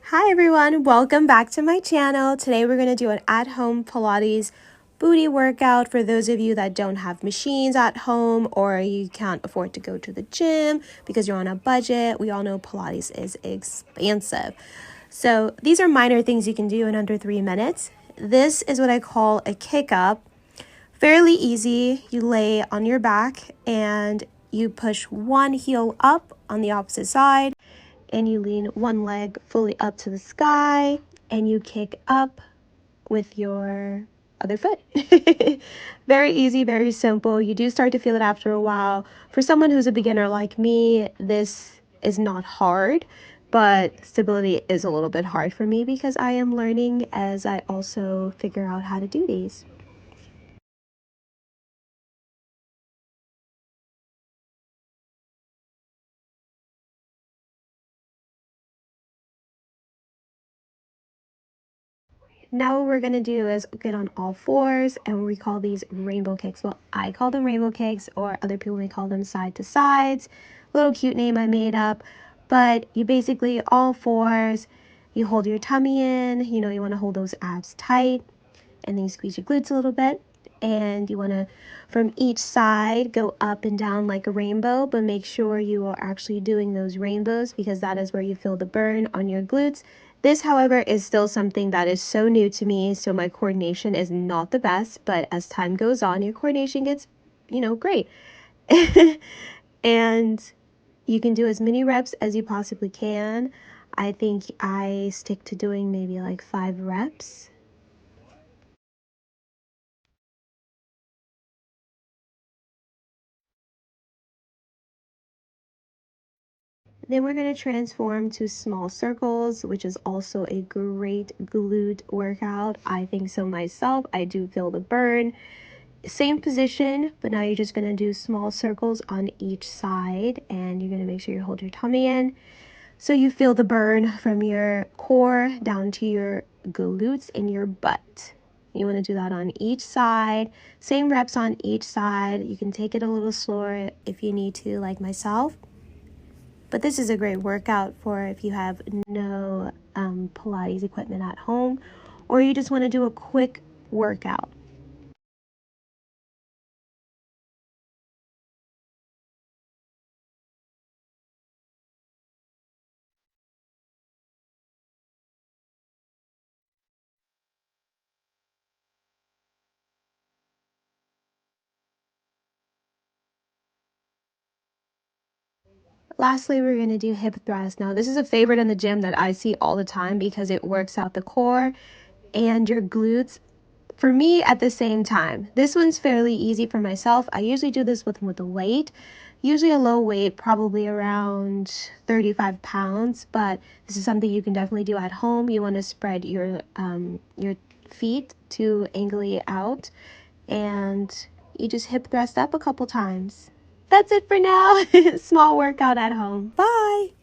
Hi everyone, welcome back to my channel. Today we're going to do an at-home Pilates booty workout for those of you that don't have machines at home or you can't afford to go to the gym because you're on a budget. We all know Pilates is expensive. So these are minor things you can do in under 3 minutes. This is what I call a kick up. Fairly easy. You lay on your back and you push one heel up on the opposite side and you lean one leg fully up to the sky and you kick up with your other foot. Very easy, very simple. You do start to feel it after a while. For someone who's a beginner like me, this is not hard, but stability is a little bit hard for me because I am learning as I also figure out how to do these. Now what we're going to do is get on all fours, and we call these rainbow kicks. Well, I call them rainbow kicks, or other people may call them side to sides. Little cute name I made up. But you basically, all fours, you hold your tummy in, you want to hold those abs tight, and then you squeeze your glutes a little bit. And you want to, from each side, go up and down like a rainbow, but make sure you are actually doing those rainbows because that is where you feel the burn on your glutes. This, however, is still something that is so new to me, so my coordination is not the best, but as time goes on, your coordination gets, great. And you can do as many reps as you possibly can. I think I stick to doing maybe like 5 reps. Then we're going to transform to small circles, which is also a great glute workout. I think so myself. I do feel the burn. Same position, but now you're just going to do small circles on each side, and you're going to make sure you hold your tummy in so you feel the burn from your core down to your glutes and your butt. You want to do that on each side. Same reps on each side. You can take it a little slower if you need to, like myself. But this is a great workout for if you have no Pilates equipment at home or you just want to do a quick workout. Lastly, we're going to do hip thrust. Now, this is a favorite in the gym that I see all the time because it works out the core and your glutes for me at the same time. This one's fairly easy for myself. I usually do this with a weight, usually a low weight, probably around 35 pounds, but this is something you can definitely do at home. You want to spread your feet to angle it out, and you just hip thrust up a couple times. That's it for now. Small workout at home. Bye.